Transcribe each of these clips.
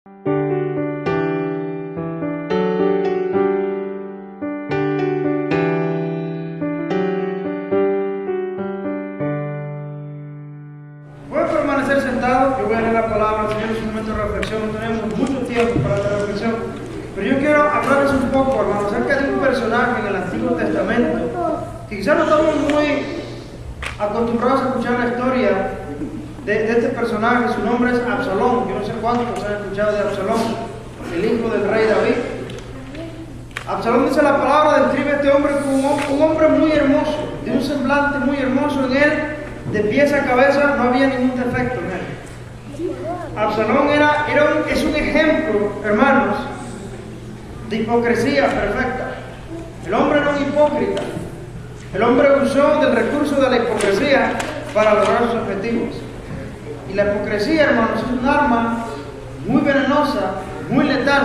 Puede permanecer sentado, yo voy a leer la palabra, Señor, es un momento de reflexión, no tenemos mucho tiempo para la reflexión, pero yo quiero hablarles un poco, hermanos, acerca de un personaje en el Antiguo Testamento, que quizás no estamos muy acostumbrados a escuchar la historia de este personaje. Su nombre es Absalón. Yo no sé cuántos han escuchado de Absalón, el hijo del rey David. Absalón, dice la palabra, describe a este hombre como un hombre muy hermoso, de un semblante muy hermoso en él. De pies a cabeza no había ningún defecto en él. Absalón es un ejemplo, hermanos, de hipocresía perfecta. El hombre era un hipócrita. El hombre usó del recurso de la hipocresía para lograr sus objetivos. Y la hipocresía, hermanos, es un arma muy venenosa, muy letal,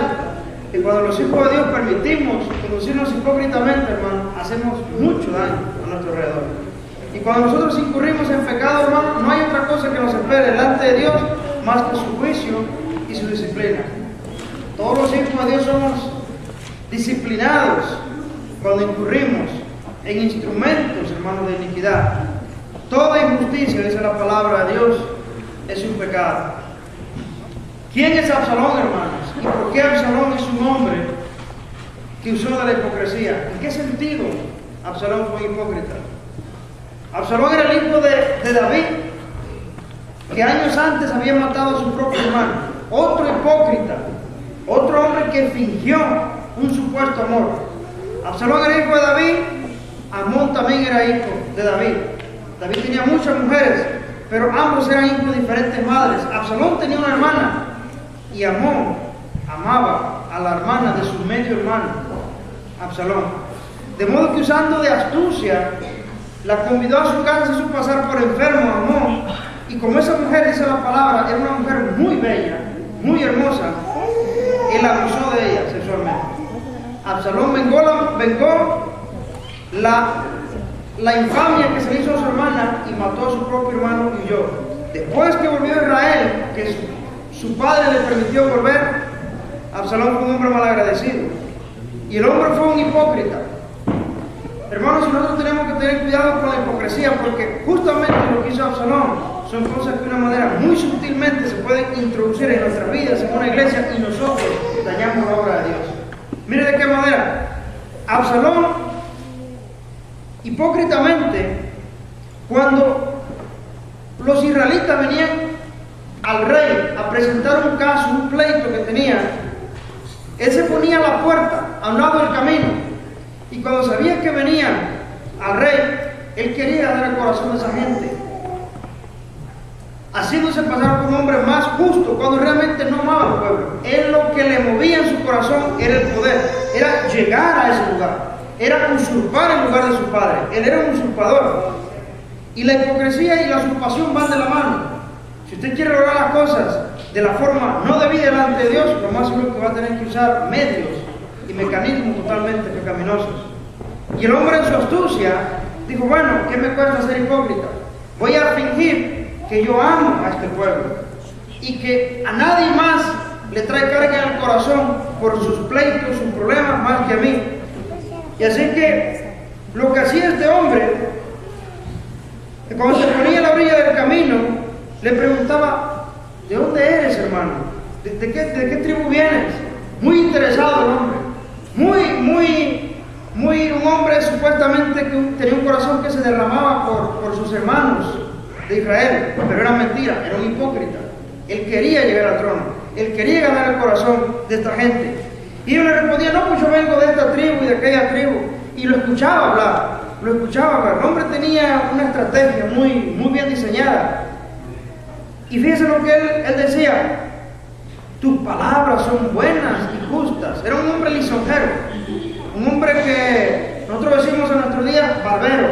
que cuando los hijos de Dios permitimos conducirnos hipócritamente, hermanos, hacemos mucho daño a nuestro alrededor. Y cuando nosotros incurrimos en pecado, hermano, no hay otra cosa que nos espere delante de Dios más que su juicio y su disciplina. Todos los hijos de Dios somos disciplinados cuando incurrimos en instrumentos, hermanos, de iniquidad. Toda injusticia, dice la palabra de Dios, es un pecado. ¿Quién es Absalón, hermanos? ¿Y por qué Absalón es un hombre que usó de la hipocresía? ¿En qué sentido Absalón fue hipócrita? Absalón era el hijo de David, que años antes había matado a su propio hermano. Otro hipócrita, otro hombre que fingió un supuesto amor. Absalón era hijo de David, Amón también era hijo de David. David tenía muchas mujeres, pero ambos eran hijos de diferentes madres. Absalón tenía una hermana y Amón amaba a la hermana de su medio hermano, Absalón. De modo que, usando de astucia, la convidó a su casa, se hizo pasar por enfermo a Amón, y como esa mujer, dice la palabra, era una mujer muy bella, muy hermosa, él abusó de ella sexualmente. Absalón vengó la infamia que se le hizo a su hermana y mató a su propio hermano y huyó. Después que volvió a Israel, que su padre le permitió volver, Absalón fue un hombre malagradecido, y el hombre fue un hipócrita. Hermanos, nosotros tenemos que tener cuidado con la hipocresía, porque justamente lo que hizo Absalón son cosas que de una manera muy sutilmente se pueden introducir en nuestras vidas, en una iglesia, y nosotros dañamos la obra de Dios. Mire de qué manera. Absalón, hipócritamente, cuando los israelitas venían al rey a presentar un caso, un pleito que tenían, él se ponía a la puerta, a un lado del camino. Y cuando sabía que venían al rey, él quería dar el corazón de esa gente, haciéndose pasar por un hombre más justo, cuando realmente no amaba al pueblo. Él, lo que le movía en su corazón era el poder, era llegar a ese lugar, era usurpar el lugar de su padre. Él era un usurpador. Y la hipocresía y la usurpación van de la mano. Si usted quiere lograr las cosas de la forma no debida delante de Dios, lo más seguro es que va a tener que usar medios y mecanismos totalmente pecaminosos. Y el hombre, en su astucia, dijo: bueno, ¿qué me cuesta ser hipócrita? Voy a fingir que yo amo a este pueblo y que a nadie más le trae carga en el corazón por sus pleitos, sus problemas, más que a mí. Y así que lo que hacía este hombre, que cuando se ponía a la orilla del camino, le preguntaba: ¿de dónde eres, hermano? ¿De qué tribu vienes? Muy interesado el hombre, un hombre supuestamente que tenía un corazón que se derramaba por sus hermanos de Israel, pero era mentira, era un hipócrita. Él quería llegar al trono, él quería ganar el corazón de esta gente. Y él le respondía: no, pues yo vengo de esta tribu y de aquella tribu. Y lo escuchaba hablar. El hombre tenía una estrategia muy bien diseñada. Y fíjense lo que él decía: tus palabras son buenas y justas. Era un hombre lisonjero, un hombre que nosotros decimos en nuestro día barbero.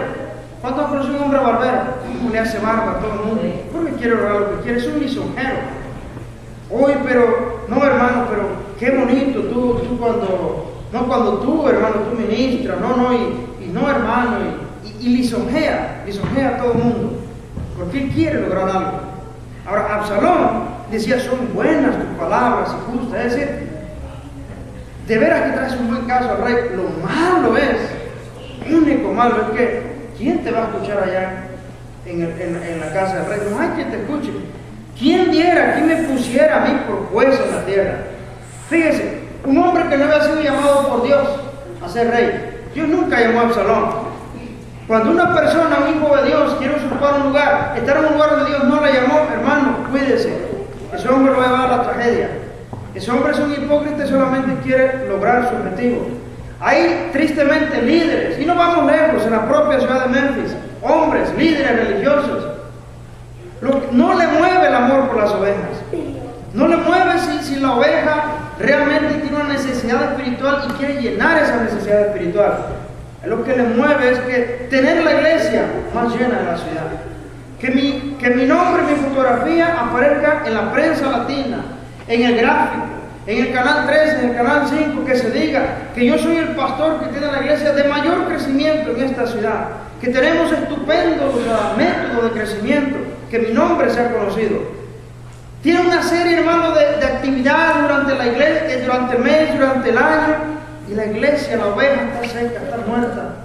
¿Cuántos conocen un hombre barbero? ¿Cómo le hace barba a todo el mundo? Porque quiere lograr lo que quiere, es un lisonjero. Hoy, pero, no, hermano, pero qué bonito tú cuando tú, hermano, tú ministras, y no, hermano, y lisonjea a todo el mundo, porque él quiere lograr algo. Ahora, Absalón, decía, son buenas tus palabras y justas. Es decir, de veras que traes un buen caso al rey. Lo malo es, único malo es que, ¿quién te va a escuchar allá en la casa del rey? No hay quien te escuche. ¿Quién diera, quién me pusiera a mí por juez en la tierra? Fíjese, un hombre que no había sido llamado por Dios a ser rey. Dios nunca llamó a Absalón. Cuando una persona, un hijo de Dios, quiere usurpar un lugar, estar en un lugar donde Dios no la llamó, hermano, cuídese. Ese hombre lo va a llevar a la tragedia. Ese hombre es un hipócrita y solamente quiere lograr su objetivo. Hay tristemente líderes, y no vamos lejos, en la propia ciudad de Memphis, hombres, líderes religiosos. No le mueve el amor por las ovejas. No le mueve si la oveja realmente tiene una necesidad espiritual y quiere llenar esa necesidad espiritual. Lo que le mueve es que tener la iglesia más llena de la ciudad. Que mi nombre y mi fotografía aparezca en la prensa latina, en el gráfico, en el canal 13, en el canal 5, que se diga que yo soy el pastor que tiene la iglesia de mayor crecimiento en esta ciudad, que tenemos estupendos métodos de crecimiento, que mi nombre sea conocido. Tiene una serie, hermano, de actividades durante la iglesia, durante el mes, durante el año, y la iglesia, la oveja está seca, está muerta.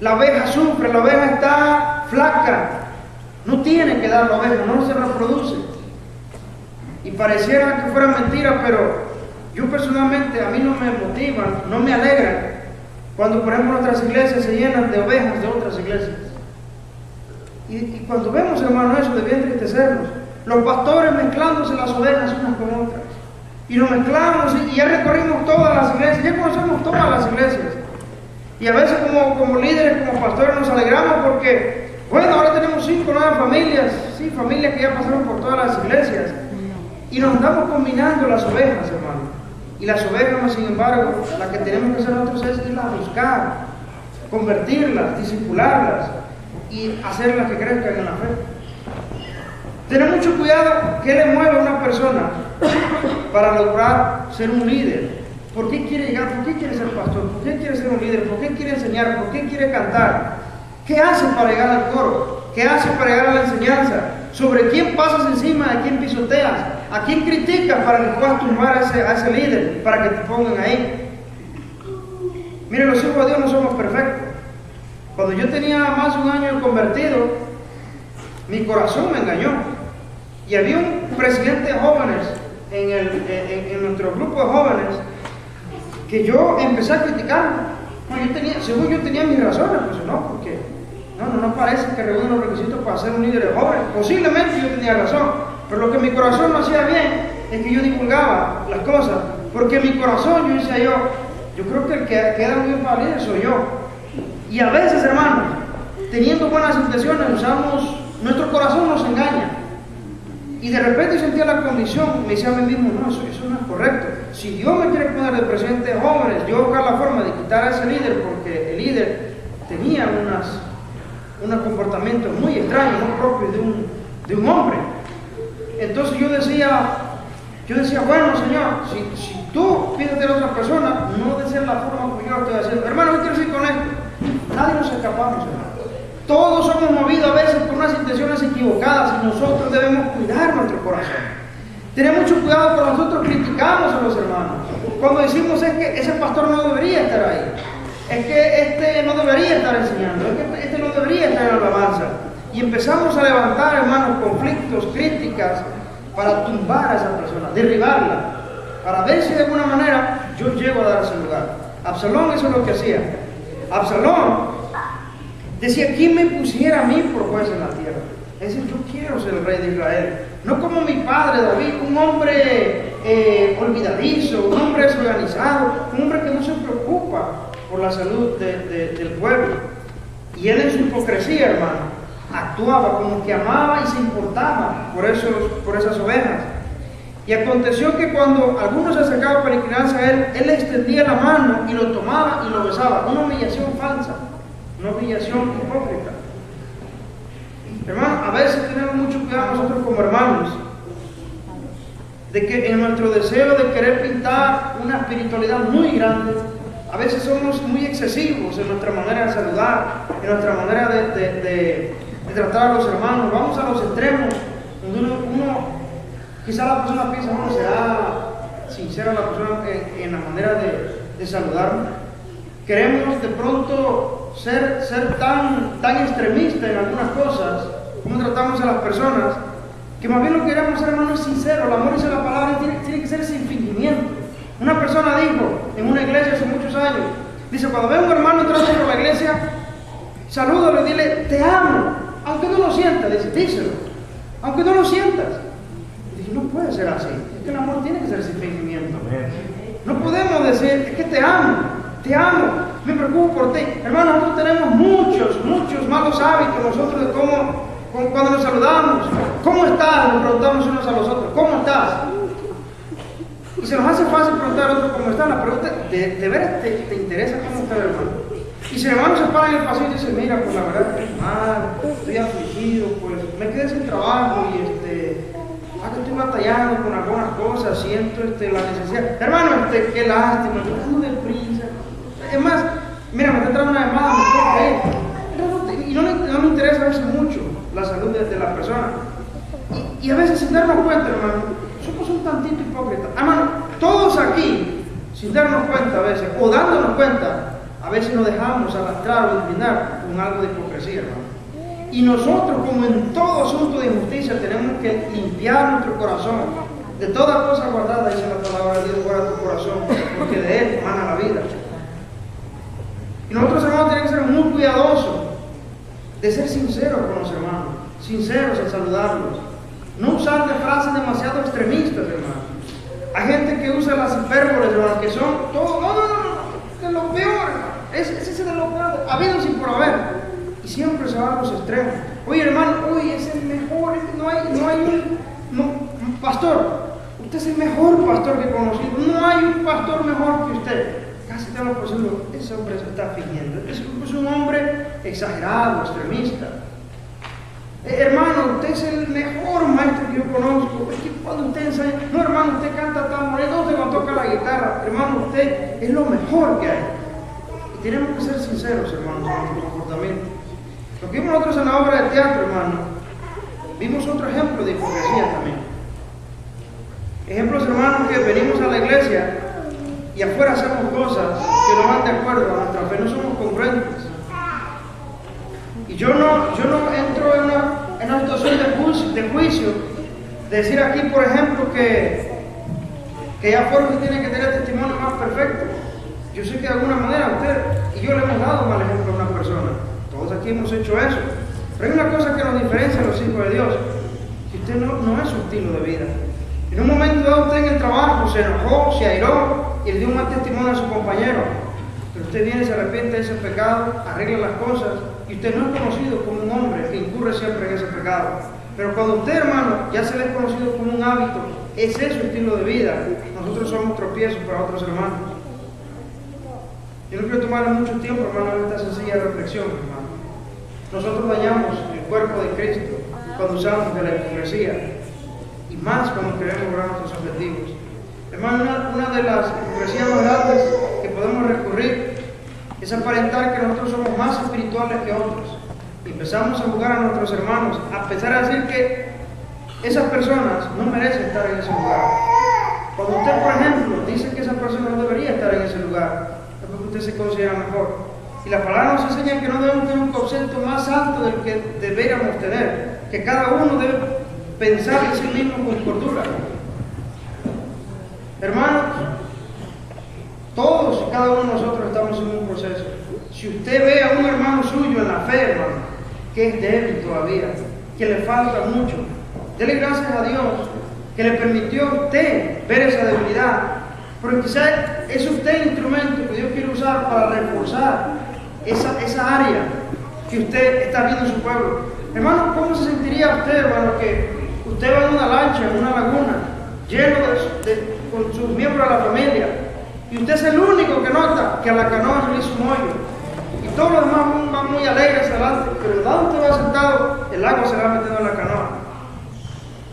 La oveja sufre, la oveja está flaca. No tiene que dar la oveja, no se reproduce. Y pareciera que fuera mentira, pero yo personalmente, a mí no me motivan, no me alegran cuando, por ejemplo, nuestras iglesias se llenan de ovejas de otras iglesias. Y cuando vemos, hermano, eso debe entristecernos. Los pastores mezclándose las ovejas unas con otras. Y nos mezclamos y ya recorrimos todas las iglesias, ya conocemos todas las iglesias. Y a veces como líderes, como pastores nos alegramos porque, bueno, ahora tenemos 5 nuevas familias, sí, familias que ya pasaron por todas las iglesias. Y nos estamos combinando las ovejas, hermano. Y las ovejas, sin embargo, la que tenemos que hacer nosotros es irlas a buscar, convertirlas, discipularlas y hacerlas que crezcan en la fe. Tener mucho cuidado qué le mueve a una persona para lograr ser un líder. ¿Por qué quiere llegar? ¿Por qué quiere ser pastor? ¿Por qué quiere ser un líder? ¿Por qué quiere enseñar? ¿Por qué quiere cantar? ¿Qué hace para llegar al coro? ¿Qué hace para llegar a la enseñanza? ¿Sobre quién pasas encima? ¿A quién pisoteas? ¿A quién criticas para que puedas tumbar a ese líder? Para que te pongan ahí. Miren, los hijos de Dios no somos perfectos. Cuando yo tenía más de un año convertido, mi corazón me engañó. Y había un presidente de jóvenes en nuestro grupo de jóvenes que yo empecé a criticar. Según yo tenía mis razones, pues no, porque no parece que reúne los requisitos para ser un líder de jóvenes. Posiblemente yo tenía razón, pero lo que mi corazón no hacía bien es que yo divulgaba las cosas, porque mi corazón, yo decía yo creo que el que queda muy bien para líder soy yo. Y a veces, hermanos, teniendo buenas intenciones, nuestro corazón nos engaña. Y de repente sentía la condición, me decía a mí mismo, no, eso no es correcto. Si Dios me quiere poner de presidente de jóvenes, yo buscar la forma de quitar a ese líder, porque el líder tenía unos comportamientos muy extraños, no propios de un hombre. Entonces yo decía, bueno, Señor, si tú pides a otra persona, no de ser la forma que yo estoy haciendo. Hermano, ¿qué quiero decir con esto? Nadie nos escapamos, hermano. Todos somos movidos a veces por unas intenciones equivocadas y nosotros debemos cuidar nuestro corazón. Tener mucho cuidado cuando nosotros criticamos a los hermanos. Cuando decimos es que ese pastor no debería estar ahí. Es que este no debería estar enseñando. Es que este no debería estar en la alabanza. Y empezamos a levantar, hermanos, conflictos, críticas para tumbar a esa persona, derribarla. Para ver si de alguna manera yo llego a dar ese lugar. Absalón eso es lo que hacía. Absalón decía, ¿quién me pusiera a mí por juez en la tierra? Es decir, yo quiero ser el rey de Israel. No como mi padre David, un hombre olvidadizo, un hombre desorganizado, un hombre que no se preocupa por la salud del pueblo. Y él en su hipocresía, hermano, actuaba como que amaba y se importaba por esas ovejas. Y aconteció que cuando algunos se acercaban para inclinarse a él, él le extendía la mano y lo tomaba y lo besaba. Una humillación falsa. Una humillación hipócrita. Hermano, a veces tenemos mucho cuidado nosotros como hermanos, de que en nuestro deseo de querer pintar una espiritualidad muy grande, a veces somos muy excesivos en nuestra manera de saludar, en nuestra manera de tratar a los hermanos. Vamos a los extremos, donde uno Quizá la persona piensa, bueno, será sincera la persona en la manera de saludarme. Queremos de pronto ser tan extremistas en algunas cosas, como tratamos a las personas, que más bien lo que queremos ser, hermano, es sincero. El amor, dice la palabra, tiene que ser sin fingimiento. Una persona dijo en una iglesia hace muchos años, dice, cuando ve a un hermano entrando por la iglesia, salúdalo y dile, te amo, aunque no lo sientas. Dice, díselo, aunque no lo sientas. Dice, no puede ser así, es que el amor tiene que ser sin fingimiento. No podemos decir, es que te amo, me preocupo por ti. Hermano, nosotros tenemos muchos malos hábitos nosotros de cómo, cuando nos saludamos, ¿cómo estás? Nos preguntamos unos a los otros, ¿cómo estás? Y se nos hace fácil preguntar a otro cómo está. La pregunta, ¿de veras te interesa cómo está el hermano? Y si el hermano se para en el pasillo y dice, mira, pues la verdad estoy mal, estoy afligido, pues me quedé sin trabajo y estoy batallando con algunas cosas, siento la necesidad. Hermano, qué lástima, estoy dando de prisa. Es más, mira, me está entrando una llamada, me tengo que ir. Y no me interesa a veces mucho la salud de la persona. Y a veces sin darnos cuenta, hermano, somos un tantito hipócritas. Hermano, todos aquí, sin darnos cuenta a veces, o dándonos cuenta, a veces nos dejamos arrastrar o inclinar con algo de hipocresía, hermano. Y nosotros, como en todo asunto de injusticia, tenemos que limpiar nuestro corazón de toda cosa guardada, dice la palabra de Dios, guarda tu corazón, porque de él emana la vida. Y nosotros, hermanos, tenemos que ser muy cuidadosos de ser sinceros con los hermanos, sinceros al saludarlos. No usar de frases demasiado extremistas, hermano. Hay gente que usa las hipérboles, hermano, que son todo, no, de lo peor, hermano. Ese es de lo peor, habido sin por haber. Y siempre se van a los extremos. Oye, hermano, es el mejor, pastor, usted es el mejor pastor que he conocido. No hay un pastor mejor que usted. Casi tengo por decirlo, ese hombre se está fingiendo. Es un hombre exagerado, extremista. Hermano, usted es el mejor maestro que yo conozco. Es que cuando usted enseña, no, hermano, usted canta tan bonito, no, usted cuando toca la guitarra, hermano, usted es lo mejor que hay. Y tenemos que ser sinceros, hermanos, en nuestro comportamiento. Lo que vimos nosotros en la obra de teatro, hermano, vimos otro ejemplo de hipocresía también. Ejemplos, hermanos, que venimos a la iglesia y afuera hacemos cosas que no van de acuerdo a nuestra fe, no somos congruentes. Y yo no entro en una situación de juicio, de decir aquí, por ejemplo, que ya Jorge tiene que tener el testimonio más perfecto. Yo sé que de alguna manera usted y yo le hemos dado mal ejemplo a una persona. Todos aquí hemos hecho eso. Pero hay una cosa que nos diferencia a los hijos de Dios, que usted no es su estilo de vida. En un momento dado usted en el trabajo se enojó, se airó y le dio un mal testimonio a su compañero. Pero usted viene, se arrepiente de ese pecado, arregla las cosas y usted no es conocido como un hombre que incurre siempre en ese pecado. Pero cuando usted, hermano, ya se le es conocido como un hábito, ese es su estilo de vida, nosotros somos tropiezos para otros hermanos. Yo no quiero tomarle mucho tiempo, hermano, en esta sencilla reflexión, hermano. Nosotros dañamos el cuerpo de Cristo cuando usamos de la hipocresía y más cuando queremos lograr nuestros objetivos. Hermano, una de las hipocresías más grandes que podemos recurrir es aparentar que nosotros somos más espirituales que otros. Y empezamos a jugar a nuestros hermanos, a empezar a decir que esas personas no merecen estar en ese lugar. Cuando usted, por ejemplo, dice que esa persona no debería estar en ese lugar, es porque usted se considera mejor. Y la palabra nos enseña que no debemos tener un concepto más alto del que deberíamos tener, que cada uno debe pensar en sí mismo con cordura. Hermanos, todos y cada uno de nosotros estamos en un proceso. Si usted ve a un hermano suyo en la fe, hermano, que es débil todavía, que le falta mucho, dele gracias a Dios que le permitió a usted ver esa debilidad, porque quizás es usted el instrumento que Dios quiere usar para reforzar esa área que usted está viendo en su pueblo. Hermano, ¿cómo se sentiría usted, hermano, que usted va en una lancha, en una laguna, lleno con sus miembros de la familia, y usted es el único que nota que a la canoa se le hizo un hoyo, y todos los demás van muy alegres hacia adelante, pero donde usted va sentado, el agua se va metiendo en la canoa,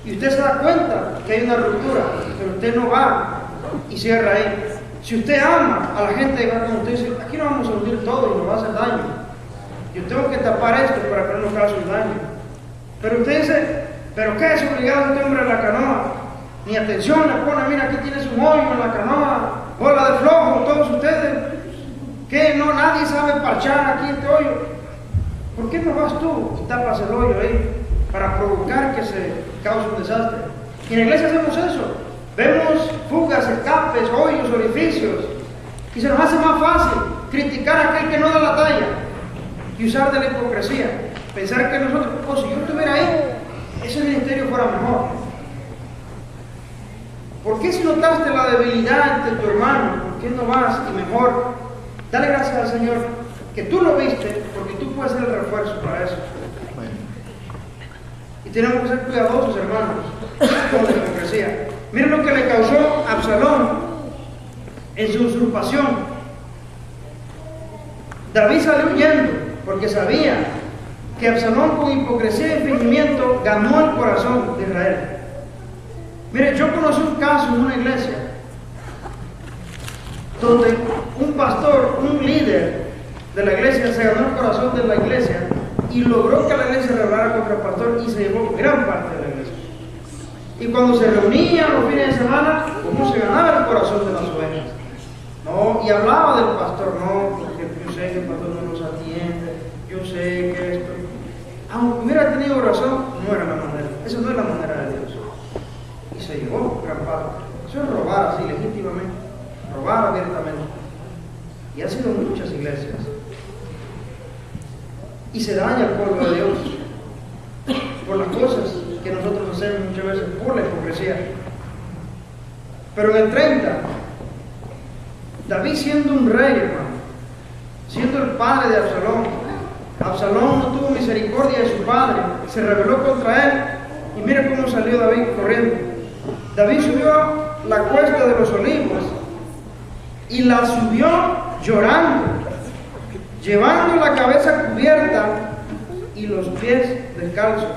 y usted se da cuenta que hay una ruptura, pero usted no va y cierra ahí. Si usted ama a la gente de cuando usted dice, aquí no vamos a hundir todo y nos va a hacer daño, yo tengo que tapar esto para que no nos cause un daño. Pero usted dice, ¿pero qué es obligado este hombre a la canoa? Ni atención le pone. Mira, aquí tienes un hoyo en la canoa, bola de flojo, todos ustedes. ¿Qué? No, nadie sabe parchar aquí este hoyo. ¿Por qué no vas tú y tapas el hoyo ahí para provocar que se cause un desastre? Y en la iglesia hacemos eso. Vemos fugas, escapes, hoyos, orificios, y se nos hace más fácil criticar a aquel que no da la talla y usar de la hipocresía. Pensar que nosotros, oh, si yo estuviera ahí, ese ministerio fuera mejor. ¿Por qué si notaste la debilidad de tu hermano, por qué no vas y mejor? Dale gracias al Señor que tú lo viste, porque tú puedes ser el refuerzo para eso. Y tenemos que ser cuidadosos, hermanos, con la hipocresía. Miren lo que le causó Absalón en su usurpación. David salió huyendo porque sabía que Absalón, con hipocresía y fingimiento, ganó el corazón de Israel. Mire, yo conocí un caso en una iglesia donde un pastor, un líder de la iglesia, se ganó el corazón de la iglesia y logró que la iglesia se rebelara contra el pastor y se llevó gran parte de la iglesia. Y cuando se reunían los fines de semana, ¿cómo se ganaba el corazón de las ovejas? No, y hablaba del pastor, no, porque yo sé que el pastor no nos atiende, yo sé que esto. Aunque hubiera tenido razón, no era la manera. Esa no es la manera de Dios. Y se llevó gran parte. Eso es robar así legítimamente, robar abiertamente. Y ha sido en muchas iglesias. Y se daña el pueblo de Dios por las cosas que nosotros hacemos muchas veces por la hipocresía. Pero en el 30, David, siendo un rey, hermano, siendo el padre de Absalón, Absalón no tuvo misericordia de su padre, se rebeló contra él, y mire cómo salió David corriendo. David subió la cuesta de los Olivos y la subió llorando, llevando la cabeza cubierta y los pies descalzos.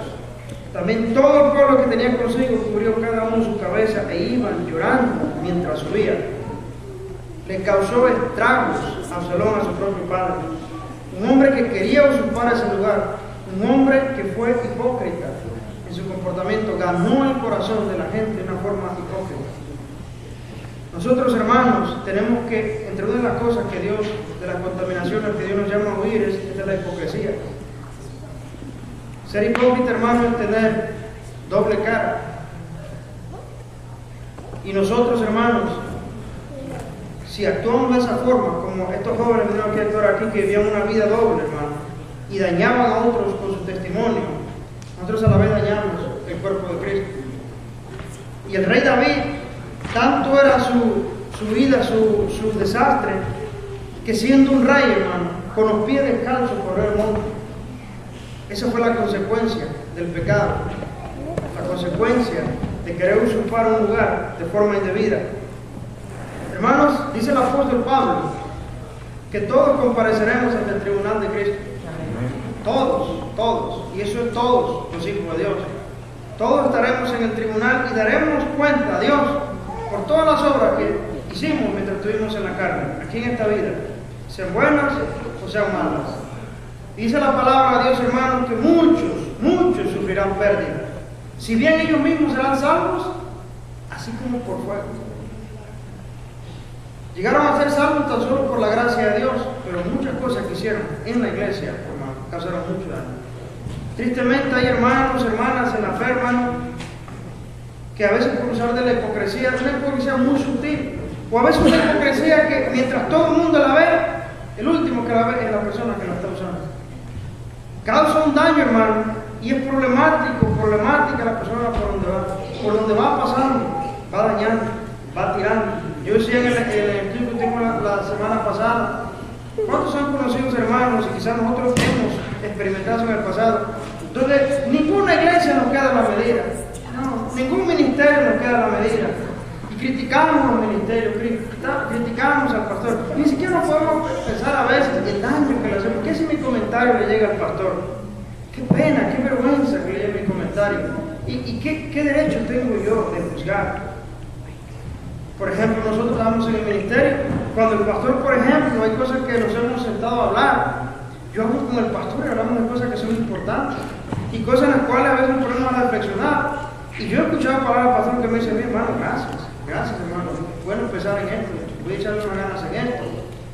También todo el pueblo que tenía consigo cubrió cada uno su cabeza e iban llorando mientras subía. Le causó estragos a Absalón, a su propio padre. Un hombre que quería usurpar ese lugar, un hombre que fue hipócrita en su comportamiento, ganó el corazón de la gente de una forma hipócrita. Nosotros, hermanos, tenemos que, entre una de las cosas que Dios, de las contaminaciones que Dios nos llama a huir, es de la hipocresía. Ser hipócrita, hermano, es tener doble cara. Y nosotros, hermanos, si actuamos de esa forma, como estos jóvenes que actuar aquí, que vivían una vida doble, hermano, y dañaban a otros con su testimonio, nosotros a la vez dañamos el cuerpo de Cristo. Y el rey David, tanto era su vida, su desastre, que siendo un rey, hermano, con los pies descalzos corrió el monte. Esa fue la consecuencia del pecado, la consecuencia de querer usurpar un lugar de forma indebida. Hermanos, dice el apóstol Pablo que todos compareceremos ante el tribunal de Cristo. Todos, y eso es todos los hijos de Dios. Todos estaremos en el tribunal y daremos cuenta a Dios por todas las obras que hicimos mientras estuvimos en la carne, aquí en esta vida, sean buenas o sean malas. Dice la palabra de Dios, hermanos, que muchos sufrirán pérdida. Si bien ellos mismos serán salvos, así como por fuego. Llegaron a ser salvos tan solo por la gracia de Dios, pero muchas cosas que hicieron en la iglesia, hermano, causaron mucho daño. Tristemente hay hermanos, hermanas en la fe, hermano, que a veces por usar de la hipocresía, es una hipocresía muy sutil, o a veces una hipocresía que mientras todo el mundo la ve, el último que la ve es la persona que la está usando. Causa un daño, hermano, y es problemática la persona por donde va pasando, va dañando, va tirando. Yo decía en el estudio que tengo la semana pasada, ¿cuántos han conocido hermanos y quizás nosotros hemos experimentado en el pasado, donde ninguna iglesia nos queda a la medida, no, ningún ministerio nos queda a la medida, y criticamos los ministerios, criticamos al pastor, ni siquiera nos podemos pensar a veces el daño que le hacemos? ¿Qué si mi comentario le llega al pastor? Qué pena, qué vergüenza que le llegue mi comentario, y qué derecho tengo yo de juzgar. Por ejemplo, nosotros estamos en el ministerio, cuando el pastor, por ejemplo, hay cosas que nos hemos sentado a hablar, yo hablo con el pastor y hablamos de cosas que son importantes, y cosas en las cuales a veces nos ponemos a reflexionar, Y yo he escuchado palabras, pastor, que me dicen, hermano, gracias hermano, bueno empezar en esto, voy a echarle unas ganas en esto.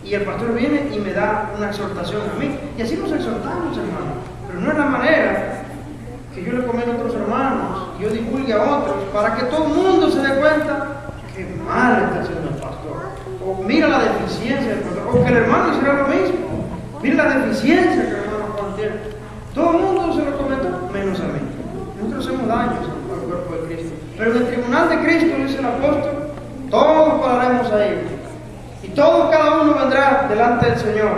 Y el pastor viene y me da una exhortación a mí. Y así nos exhortamos, hermano. Pero no es la manera que yo le comento a otros hermanos, yo divulgue a otros, para que todo el mundo se dé cuenta que mal está haciendo el pastor. O mira la deficiencia del pastor, o que el hermano hiciera lo mismo. Mira la deficiencia que el hermano Juan tiene. Todo el mundo se lo comentó, menos a mí. Nosotros hacemos daños al cuerpo de Cristo. Pero en el tribunal de Cristo, dice el apóstol, todos pararemos ahí. Y todos, cada uno vendrá delante del Señor.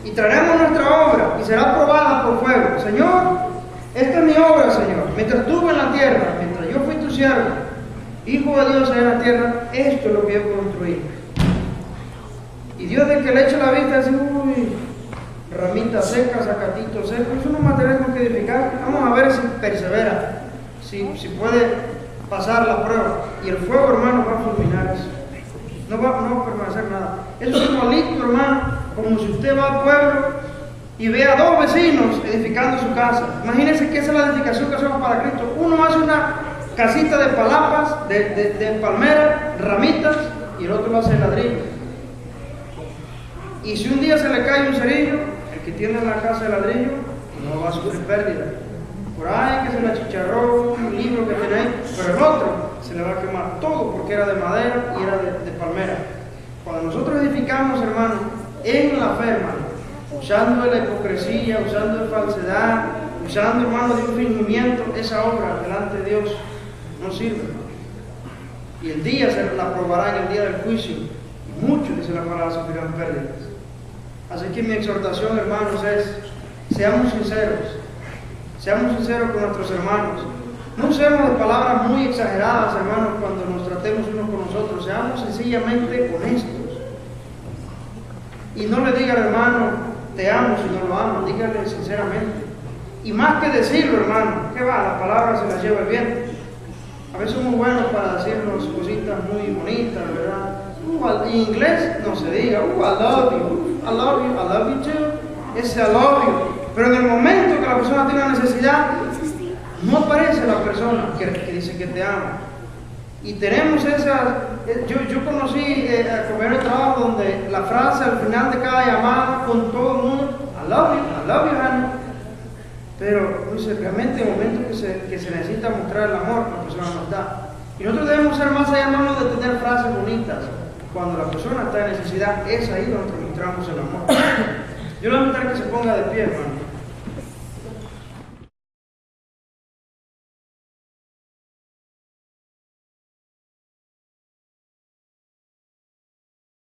Y traeremos nuestra obra y será probada por fuego. Señor, esta es mi obra, Señor. Mientras estuve en la tierra, mientras yo fui tu siervo, hijo de Dios en la tierra, esto es lo que yo construí. Y Dios, de que le echa la vista, dice, uy, ramitas secas, zacatitos secos, eso no es material con que edificar. Vamos a ver si persevera, si puede pasar la prueba. Y el fuego, hermano, va a fulminar eso. No va a permanecer nada. Eso es igualito, hermano, como si usted va al pueblo y ve a dos vecinos edificando su casa. Imagínense que esa es la edificación que hacemos para Cristo. Uno hace una casita de palapas, de palmera, ramitas, y el otro lo hace de ladrillo. Y si un día se le cae un cerillo, el que tiene la casa de ladrillo no va a sufrir pérdida. Por ahí que se le achicharró un libro que tiene ahí, pero el otro se le va a quemar todo porque era de madera y era de palmera. Cuando nosotros edificamos, hermano, en la fe, hermano, usando de la hipocresía, usando de falsedad, usando, hermano, de un fingimiento, esa obra delante de Dios no sirve, hermano. Y el día se la probará en el día del juicio. Y muchos, dice la palabra, sufrirán pérdidas. Así que mi exhortación, hermanos, es: seamos sinceros con nuestros hermanos. No usemos de palabras muy exageradas, hermanos, cuando nos tratemos unos con nosotros. Seamos sencillamente honestos. Y no le diga al hermano, te amo, si no lo amo. Dígale sinceramente. Y más que decirlo, hermano, ¿qué va? Las palabras se las lleva el viento. A veces somos buenos para decirnos cositas muy bonitas, ¿verdad? En inglés no se diga, I love you, I love you, I love you too. Ese I love you. Pero en el momento que la persona tiene una necesidad, no aparece la persona que dice que te ama. Y tenemos esas. Yo conocí compañeros de trabajo donde la frase al final de cada llamada con todo el mundo, I love you, Hannah. Pero pues, realmente en el momento que se necesita mostrar el amor, la persona no está. Y nosotros debemos ser más allá, hermanos, de tener frases bonitas. Cuando la persona está en necesidad, es ahí donde mostramos el amor. Yo le voy a invitar que se ponga de pie, hermano.